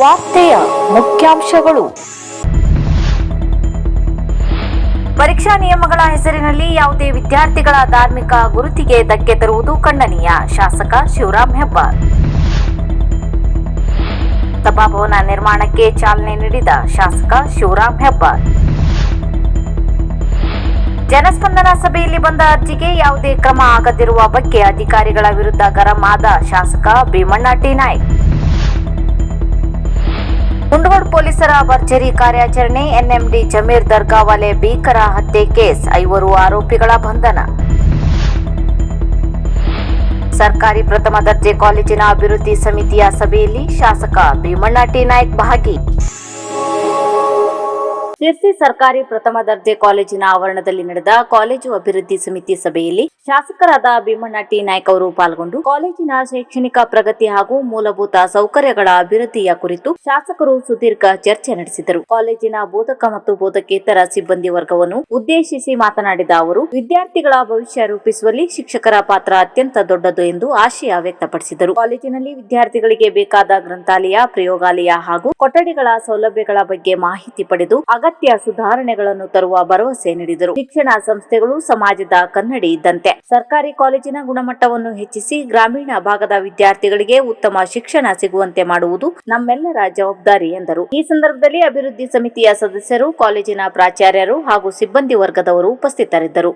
ವಾರ್ತೆಯ ಮುಖ್ಯಾಂಶಗಳು. ಪರೀಕ್ಷಾ ನಿಯಮಗಳ ಹೆಸರಿನಲ್ಲಿ ಯಾವುದೇ ವಿದ್ಯಾರ್ಥಿಗಳ ಧಾರ್ಮಿಕ ಗುರುತಿಗೆ ಧಕ್ಕೆ ತರುವುದು ಖಂಡನೀಯ. ಶಾಸಕ ಶಿವರಾಮ್ ಹೆಬ್ಬಾರ್. ಸಭಾಭವನ ನಿರ್ಮಾಣಕ್ಕೆ ಚಾಲನೆ ನೀಡಿದ ಶಾಸಕ ಶಿವರಾಮ್ ಹೆಬ್ಬಾರ್. ಜನಸ್ಪಂದನ ಸಭೆಯಲ್ಲಿ ಬಂದ ಅರ್ಜಿಗೆ ಯಾವುದೇ ಕ್ರಮ ಆಗದಿರುವ ಬಗ್ಗೆ ಅಧಿಕಾರಿಗಳ ವಿರುದ್ಧ ಗರಂ ಆದ ಶಾಸಕ ಭೀಮಣ್ಣ ಟಿ ನಾಯ್ಕ್. ಮುಂಡಗೋಡ್ ಪೊಲೀಸರ ಭರ್ಜರಿ ಕಾರ್ಯಾಚರಣೆ. ಎನ್ಎಂಡಿ ಜಮೀರ್ ದರ್ಗಾವಾಲೆ ಭೀಕರ ಹತ್ಯೆ ಕೇಸ್, 5 ಆರೋಪಿಗಳ ಬಂಧನ. ಸರ್ಕಾರಿ ಪ್ರಥಮ ದರ್ಜೆ ಕಾಲೇಜಿನ ಅಭಿವೃದ್ಧಿ ಸಮಿತಿಯ ಸಭೆಯಲ್ಲಿ ಶಾಸಕ ಭೀಮಣ್ಣ ಟಿ ನಾಯ್ಕ್ ಭಾಗಿ. ಶಿರ್ಸಿ ಸರ್ಕಾರಿ ಪ್ರಥಮ ದರ್ಜೆ ಕಾಲೇಜಿನ ಆವರಣದಲ್ಲಿ ನಡೆದ ಕಾಲೇಜು ಅಭಿವೃದ್ಧಿ ಸಮಿತಿ ಸಭೆಯಲ್ಲಿ ಶಾಸಕರಾದ ಭೀಮಣ್ಣ ಟಿ ನಾಯ್ಕ್ ಅವರು ಪಾಲ್ಗೊಂಡು ಕಾಲೇಜಿನ ಶೈಕ್ಷಣಿಕ ಪ್ರಗತಿ ಹಾಗೂ ಮೂಲಭೂತ ಸೌಕರ್ಯಗಳ ಅಭಿವೃದ್ಧಿಯ ಕುರಿತು ಶಾಸಕರು ಸುದೀರ್ಘ ಚರ್ಚೆ ನಡೆಸಿದರು. ಕಾಲೇಜಿನ ಬೋಧಕ ಮತ್ತು ಬೋಧಕೇತರ ಸಿಬ್ಬಂದಿ ವರ್ಗವನ್ನು ಉದ್ದೇಶಿಸಿ ಮಾತನಾಡಿದ ಅವರು, ವಿದ್ಯಾರ್ಥಿಗಳ ಭವಿಷ್ಯ ರೂಪಿಸುವಲ್ಲಿ ಶಿಕ್ಷಕರ ಪಾತ್ರ ಅತ್ಯಂತ ದೊಡ್ಡದು ಎಂದು ಆಶಯ ವ್ಯಕ್ತಪಡಿಸಿದರು. ಕಾಲೇಜಿನಲ್ಲಿ ವಿದ್ಯಾರ್ಥಿಗಳಿಗೆ ಬೇಕಾದ ಗ್ರಂಥಾಲಯ, ಪ್ರಯೋಗಾಲಯ ಹಾಗೂ ಕೊಠಡಿಗಳ ಸೌಲಭ್ಯಗಳ ಬಗ್ಗೆ ಮಾಹಿತಿ ಪಡೆದು ಅಗತ್ಯ ಸುಧಾರಣೆಗಳನ್ನು ತರುವ ಭರವಸೆ ನೀಡಿದರು. ಶಿಕ್ಷಣ ಸಂಸ್ಥೆಗಳು ಸಮಾಜದ ಕನ್ನಡಿ ಇದ್ದಂತೆ. ಸರ್ಕಾರಿ ಕಾಲೇಜಿನ ಗುಣಮಟ್ಟವನ್ನು ಹೆಚ್ಚಿಸಿ ಗ್ರಾಮೀಣ ಭಾಗದ ವಿದ್ಯಾರ್ಥಿಗಳಿಗೆ ಉತ್ತಮ ಶಿಕ್ಷಣ ಸಿಗುವಂತೆ ಮಾಡುವುದು ನಮ್ಮೆಲ್ಲರ ಜವಾಬ್ದಾರಿ ಎಂದರು. ಈ ಸಂದರ್ಭದಲ್ಲಿ ಅಭಿವೃದ್ಧಿ ಸಮಿತಿಯ ಸದಸ್ಯರು, ಕಾಲೇಜಿನ ಪ್ರಾಚಾರ್ಯರು ಹಾಗೂ ಸಿಬ್ಬಂದಿ ವರ್ಗದವರು ಉಪಸ್ಥಿತರಿದ್ದರು.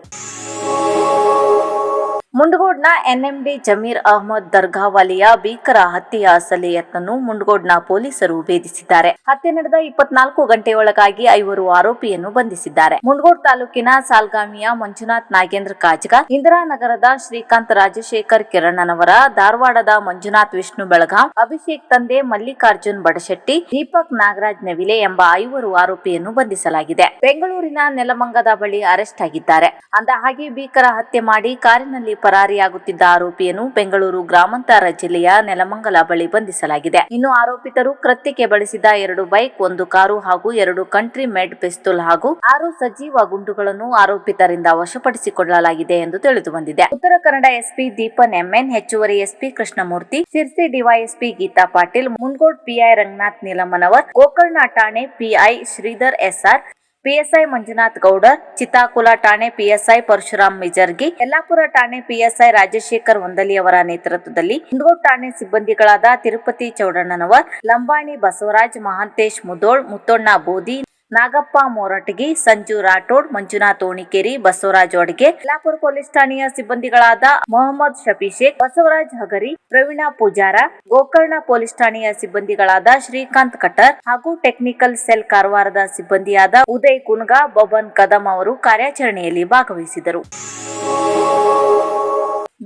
ಮುಂಡಗೋಡ್ನ ಎನ್ಎಂಡಿ ಜಮೀರ್ ಅಹಮದ್ ದರ್ಗಾವಾಲಿಯ ಭೀಕರ ಹತ್ಯೆಯ ಅಸಲಿ ಯತ್ನನ್ನು ಮುಂಡಗೋಡ್ನ ಪೊಲೀಸರು ಭೇದಿಸಿದ್ದಾರೆ. ಹತ್ಯೆ ನಡೆದ 24 ಗಂಟೆಯೊಳಗಾಗಿ 5 ಆರೋಪಿಯನ್ನು ಬಂಧಿಸಿದ್ದಾರೆ. ಮುಂಡಗೋಡ್ ತಾಲೂಕಿನ ಸಾಲ್ಗಾಮಿಯ ಮಂಜುನಾಥ್ ನಾಗೇಂದ್ರ ಕಾಜ್ಗ, ಇಂದಿರಾನಗರದ ಶ್ರೀಕಾಂತ್ ರಾಜಶೇಖರ್ ಕಿರಣನವರ, ಧಾರವಾಡದ ಮಂಜುನಾಥ್ ವಿಷ್ಣು ಬೆಳಗಾಂ, ಅಭಿಷೇಕ್ ತಂದೆ ಮಲ್ಲಿಕಾರ್ಜುನ್ ಬಡಶೆಟ್ಟಿ, ದೀಪಕ್ ನಾಗರಾಜ್ ನೆವಿಲೆ ಎಂಬ 5 ಆರೋಪಿಯನ್ನು ಬಂಧಿಸಲಾಗಿದೆ. ಬೆಂಗಳೂರಿನ ನೆಲಮಂಗದ ಬಳಿ ಅರೆಸ್ಟ್ ಆಗಿದ್ದಾರೆ. ಅಂದಹಾಗೆ ಭೀಕರ ಹತ್ಯೆ ಮಾಡಿ ಕಾರಿನಲ್ಲಿ ಪರಾರಿಯಾಗುತ್ತಿದ್ದ ಆರೋಪಿಯನ್ನು ಬೆಂಗಳೂರು ಗ್ರಾಮಾಂತರ ಜಿಲ್ಲೆಯ ನೆಲಮಂಗಲ ಬಳಿ ಬಂಧಿಸಲಾಗಿದೆ. ಇನ್ನು ಆರೋಪಿತರು ಕೃತ್ಯಕ್ಕೆ ಬಳಸಿದ 2 ಬೈಕ್, 1 ಕಾರು ಹಾಗೂ 2 ಕಂಟ್ರಿ ಮೇಡ್ ಪಿಸ್ತೂಲ್ ಹಾಗೂ 6 ಸಜೀವ ಗುಂಡುಗಳನ್ನು ಆರೋಪಿತರಿಂದ ವಶಪಡಿಸಿಕೊಳ್ಳಲಾಗಿದೆ ಎಂದು ತಿಳಿದು ಬಂದಿದೆ. ಉತ್ತರ ಕನ್ನಡ ಎಸ್ಪಿ ದೀಪನ್ ಎಂಎನ್, ಹೆಚ್ಚುವರಿ SP Krishnamurthy, Sirsi DYSP Geeta Patil, Mundgod PI Ranganath Neelammanavar, Gokarna ಠಾಣೆ PI Shridhar SR, PSI Manjunath Gowdar, Chittakula ಠಾಣೆ ಪಿಎಸ್ಐ ಪರಶುರಾಮ್ ಮಿಜರ್ಗಿ, ಯಲ್ಲಾಪುರ ಠಾಣೆ ಪಿಎಸ್ಐ ರಾಜಶೇಖರ್ ವಂದಲಿ ಅವರ ನೇತೃತ್ವದಲ್ಲಿ ಮುಂಡಗೋಡ್ ಠಾಣೆ ಸಿಬ್ಬಂದಿಗಳಾದ ತಿರುಪತಿ ಚೌಡಣ್ಣನವರ್, ಲಂಬಾಣಿ ಬಸವರಾಜ್, ಮಹಾಂತೇಶ್ ಮುದೋಳ್, ಮುತ್ತಣ್ಣ ಬೋದಿ, ನಾಗಪ್ಪ ಮೋರಟಗಿ, ಸಂಜು ರಾಠೋಡ್, ಮಂಜುನಾಥ್ ಓಣಿಕೇರಿ, ಬಸವರಾಜ್ ಅಡ್ಗೆ, ಯಲ್ಲಾಪುರ ಪೊಲೀಸ್ ಠಾಣೆಯ ಸಿಬ್ಬಂದಿಗಳಾದ ಮೊಹಮ್ಮದ್ ಶಫೀಶೇಖ್, ಬಸವರಾಜ್ ಹಗರಿ, ಪ್ರವೀಣ ಪೂಜಾರ, ಗೋಕರ್ಣ ಪೊಲೀಸ್ ಠಾಣೆಯ ಸಿಬ್ಬಂದಿಗಳಾದ ಶ್ರೀಕಾಂತ್ ಕಟರ್ ಹಾಗೂ ಟೆಕ್ನಿಕಲ್ ಸೆಲ್ ಕಾರವಾರದ ಸಿಬ್ಬಂದಿಯಾದ ಉದಯ್ ಕುನ್ಗಾ, ಬಬನ್ ಕದಂ ಅವರು ಕಾರ್ಯಾಚರಣೆಯಲ್ಲಿ ಭಾಗವಹಿಸಿದರು.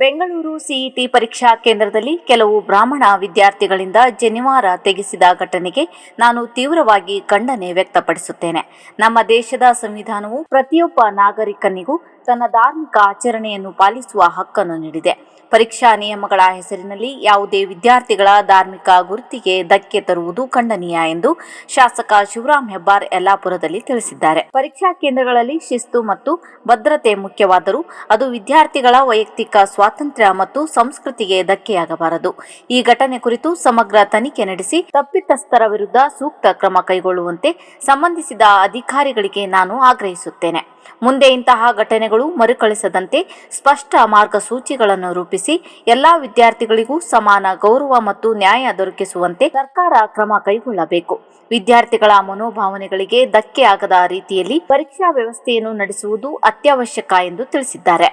ಬೆಂಗಳೂರು ಸಿಇಟಿ ಪರೀಕ್ಷಾ ಕೇಂದ್ರದಲ್ಲಿ ಕೆಲವು ಬ್ರಾಹ್ಮಣ ವಿದ್ಯಾರ್ಥಿಗಳಿಂದ ಜನಿವಾರ ತೆಗೆಸಿದ ಘಟನೆಗೆ ನಾನು ತೀವ್ರವಾಗಿ ಖಂಡನೆ ವ್ಯಕ್ತಪಡಿಸುತ್ತೇನೆ. ನಮ್ಮ ದೇಶದ ಸಂವಿಧಾನವು ಪ್ರತಿಯೊಬ್ಬ ನಾಗರಿಕನಿಗೂ ತನ್ನ ಧಾರ್ಮಿಕ ಆಚರಣೆಯನ್ನು ಪಾಲಿಸುವ ಹಕ್ಕನ್ನು ನೀಡಿದೆ. ಪರೀಕ್ಷಾ ನಿಯಮಗಳ ಹೆಸರಿನಲ್ಲಿ ಯಾವುದೇ ವಿದ್ಯಾರ್ಥಿಗಳ ಧಾರ್ಮಿಕ ಗುರುತಿಗೆ ಧಕ್ಕೆ ತರುವುದು ಖಂಡನೀಯ ಎಂದು ಶಾಸಕ ಶಿವರಾಮ್ ಹೆಬ್ಬಾರ್ ಯಲ್ಲಾಪುರದಲ್ಲಿ ತಿಳಿಸಿದ್ದಾರೆ. ಪರೀಕ್ಷಾ ಕೇಂದ್ರಗಳಲ್ಲಿ ಶಿಸ್ತು ಮತ್ತು ಭದ್ರತೆ ಮುಖ್ಯವಾದರೂ ಅದು ವಿದ್ಯಾರ್ಥಿಗಳ ವೈಯಕ್ತಿಕ ಸ್ವಾತಂತ್ರ್ಯ ಮತ್ತು ಸಂಸ್ಕೃತಿಗೆ ಧಕ್ಕೆಯಾಗಬಾರದು. ಈ ಘಟನೆ ಕುರಿತು ಸಮಗ್ರ ತನಿಖೆ ನಡೆಸಿ ತಪ್ಪಿತಸ್ಥರ ವಿರುದ್ಧ ಸೂಕ್ತ ಕ್ರಮ ಕೈಗೊಳ್ಳುವಂತೆ ಸಂಬಂಧಿಸಿದ ಅಧಿಕಾರಿಗಳಿಗೆ ನಾನು ಆಗ್ರಹಿಸುತ್ತೇನೆ. ಮುಂದೆ ಇಂತಹ ಘಟನೆಗಳು ಮರುಕಳಿಸದಂತೆ ಸ್ಪಷ್ಟ ಮಾರ್ಗಸೂಚಿಗಳನ್ನು ರೂಪಿಸಿ ಎಲ್ಲಾ ವಿದ್ಯಾರ್ಥಿಗಳಿಗೂ ಸಮಾನ ಗೌರವ ಮತ್ತು ನ್ಯಾಯ ದೊರಕಿಸುವಂತೆ ಸರ್ಕಾರ ಕ್ರಮ ಕೈಗೊಳ್ಳಬೇಕು. ವಿದ್ಯಾರ್ಥಿಗಳ ಮನೋಭಾವನೆಗಳಿಗೆ ಧಕ್ಕೆ ಆಗದ ರೀತಿಯಲ್ಲಿ ಪರೀಕ್ಷಾ ವ್ಯವಸ್ಥೆಯನ್ನು ನಡೆಸುವುದು ಅತ್ಯವಶ್ಯಕ ಎಂದು ತಿಳಿಸಿದ್ದಾರೆ.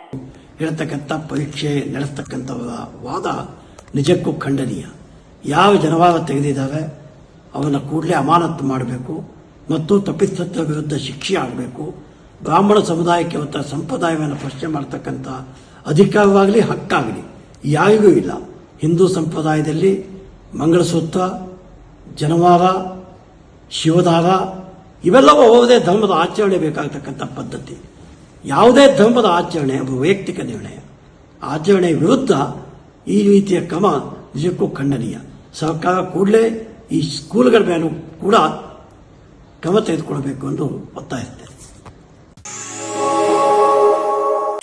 ಹೇಳ್ತಕ್ಕಂಥ ಪರೀಕ್ಷೆ ನಡೆಸ್ತಕ್ಕಂಥ ವಾದ ನಿಜಕ್ಕೂ ಖಂಡನೀಯ. ಯಾವ ಜನವಾದ ತೆಗೆದಿದ್ದಾವೆ ಅವನ್ನ ಕೂಡಲೇ ಅಮಾನತು ಮಾಡಬೇಕು ಮತ್ತು ತಪ್ಪಿತಸ್ಥರ ವಿರುದ್ಧ ಶಿಕ್ಷೆ ಆಗಬೇಕು. ಬ್ರಾಹ್ಮಣ ಸಮುದಾಯಕ್ಕೆ ಅವತ್ತ ಸಂಪ್ರದಾಯವನ್ನು ಪ್ರಶ್ನೆ ಮಾಡತಕ್ಕಂಥ ಅಧಿಕಾರವಾಗಲಿ ಹಕ್ಕಾಗಲಿ ಯಾರಿಗೂ ಇಲ್ಲ. ಹಿಂದೂ ಸಂಪ್ರದಾಯದಲ್ಲಿ ಮಂಗಳಸೂತ್ರ, ಜನವಾರ, ಶಿವದಾರ ಇವೆಲ್ಲವೂ ಯಾವುದೇ ಧರ್ಮದ ಆಚರಣೆ ಬೇಕಾಗತಕ್ಕಂಥ ಪದ್ಧತಿ. ಯಾವುದೇ ಧರ್ಮದ ಆಚರಣೆ ಒಬ್ಬ ವೈಯಕ್ತಿಕ ನಿರ್ಣಯ. ಆಚರಣೆ ವಿರುದ್ಧ ಈ ರೀತಿಯ ಕ್ರಮ ನಿಜಕ್ಕೂ ಖಂಡನೀಯ. ಸರ್ಕಾರ ಕೂಡಲೇ ಈ ಸ್ಕೂಲ್ಗಳ ಮೇಲೂ ಕೂಡ ಕ್ರಮ ತೆಗೆದುಕೊಳ್ಳಬೇಕು ಎಂದು ಒತ್ತಾಯಿಸುತ್ತೇನೆ.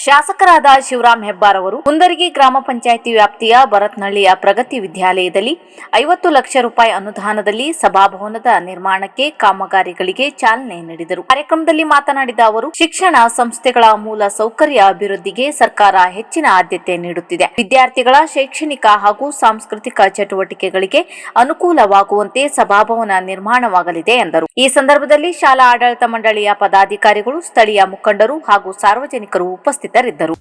ಶಾಸಕರಾದ ಶಿವರಾಮ್ ಹೆಬ್ಬಾರ್ ಅವರು ಕುಂದರ್ಗಿ ಗ್ರಾಮ ಪಂಚಾಯಿತಿ ವ್ಯಾಪ್ತಿಯ ಭರತ್ನಹಳ್ಳಿಯ ಪ್ರಗತಿ ವಿದ್ಯಾಲಯದಲ್ಲಿ 50 ಲಕ್ಷ ರೂಪಾಯಿ ಅನುದಾನದಲ್ಲಿ ಸಭಾಭವನದ ನಿರ್ಮಾಣಕ್ಕೆ ಕಾಮಗಾರಿಗಳಿಗೆ ಚಾಲನೆ ನೀಡಿದರು. ಕಾರ್ಯಕ್ರಮದಲ್ಲಿ ಮಾತನಾಡಿದ ಅವರು, ಶಿಕ್ಷಣ ಸಂಸ್ಥೆಗಳ ಮೂಲ ಸೌಕರ್ಯ ಅಭಿವೃದ್ಧಿಗೆ ಸರ್ಕಾರ ಹೆಚ್ಚಿನ ಆದ್ಯತೆ ನೀಡುತ್ತಿದೆ. ವಿದ್ಯಾರ್ಥಿಗಳ ಶೈಕ್ಷಣಿಕ ಹಾಗೂ ಸಾಂಸ್ಕೃತಿಕ ಚಟುವಟಿಕೆಗಳಿಗೆ ಅನುಕೂಲವಾಗುವಂತೆ ಸಭಾಭವನ ನಿರ್ಮಾಣವಾಗಲಿದೆ ಎಂದರು. ಈ ಸಂದರ್ಭದಲ್ಲಿ ಶಾಲಾ ಆಡಳಿತ ಮಂಡಳಿಯ ಪದಾಧಿಕಾರಿಗಳು, ಸ್ಥಳೀಯ ಮುಖಂಡರು ಹಾಗೂ ಸಾರ್ವಜನಿಕರು ಉಪಸ್ಥಿತರಿದ್ದರು.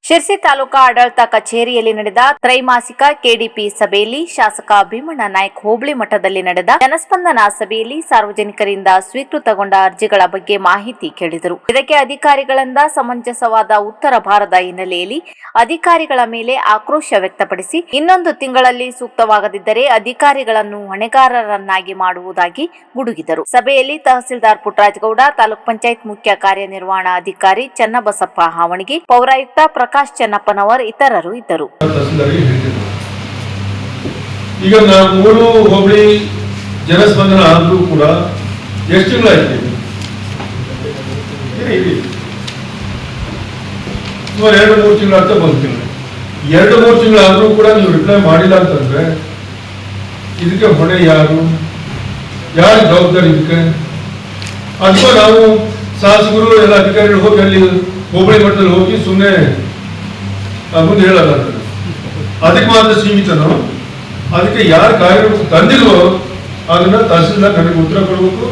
ಶಿರ್ಸಿ ತಾಲೂಕಾ ಆಡಳಿತ ಕಚೇರಿಯಲ್ಲಿ ನಡೆದ ತ್ರೈಮಾಸಿಕ ಕೆಡಿಪಿ ಸಭೆಯಲ್ಲಿ ಶಾಸಕ ಭೀಮಣ್ಣ ನಾಯ್ಕ್ ಹೋಬಳಿ ಮಟ್ಟದಲ್ಲಿ ನಡೆದ ಜನಸ್ಪಂದನ ಸಭೆಯಲ್ಲಿ ಸಾರ್ವಜನಿಕರಿಂದ ಸ್ವೀಕೃತಗೊಂಡ ಅರ್ಜಿಗಳ ಬಗ್ಗೆ ಮಾಹಿತಿ ಕೇಳಿದರು. ಇದಕ್ಕೆ ಅಧಿಕಾರಿಗಳಿಂದ ಸಮಂಜಸವಾದ ಉತ್ತರ ಬಾರದ ಹಿನ್ನೆಲೆಯಲ್ಲಿ ಅಧಿಕಾರಿಗಳ ಮೇಲೆ ಆಕ್ರೋಶ ವ್ಯಕ್ತಪಡಿಸಿ 1 ತಿಂಗಳಲ್ಲಿ ಸೂಕ್ತವಾಗದಿದ್ದರೆ ಅಧಿಕಾರಿಗಳನ್ನು ಹೊಣೆಗಾರರನ್ನಾಗಿ ಮಾಡುವುದಾಗಿ ಗುಡುಗಿದರು. ಸಭೆಯಲ್ಲಿ ತಹಸೀಲ್ದಾರ್ ಪುಟ್ಟರಾಜಗೌಡ, ತಾಲೂಕ್ ಪಂಚಾಯತ್ ಮುಖ್ಯ ಕಾರ್ಯನಿರ್ವಹಣಾಧಿಕಾರಿ ಚನ್ನಬಸಪ್ಪ ಹಾವಣಗಿ, ಪೌರಾಯುಕ್ತ ಪ್ರಕಾಶ್ ಚೆನ್ನಪ್ಪನವರ್ ಇತರರು ಇದ್ದರು. ಈಗ ನಾವು 3 ಹೋಬಳಿ ಜನಸ್ಪಂದನ ಆದ್ರೂ ಕೂಡ ಎಷ್ಟು ತಿಂಗಳಾಯ್ತು? ಸುಮಾರು 2-3 ತಿಂಗಳಾಗ್ತ ಬಂದಿಲ್ಲ. 2-3 ತಿಂಗಳಾದ್ರೂ ಕೂಡ ನೀವು ರಿಪ್ಲೈ ಮಾಡಿಲ್ಲ ಅಂತಂದ್ರೆ ಇದಕ್ಕೆ ಹೊಣೆ ಯಾರು ಜವಾಬ್ದಾರಿ ಇದಕ್ಕೆ? ಅಥವಾ ನಾವು ಶಾಸಕರು ಎಲ್ಲ ಅಧಿಕಾರಿಗಳು ಹೋಗಿ ಅಲ್ಲಿ ಹೋಬಳಿ ಮಟ್ಟದಲ್ಲಿ ಹೋಗಿ ಸುಮ್ಮನೆ ಮುಂದೆ ಹೇಳಲ್ಲ, ಅದಕ್ಕೆ ಮಾತ್ರ ಸೀಮಿತನು. ಅದಕ್ಕೆ ಯಾರು ಕಾರ್ಯ ತಂದಿಲ್ವೋ ಅದನ್ನ ತಹಸೀಲ್ದಾರ್ ನನಗೆ ಉತ್ತರ ಕೊಡಬೇಕು.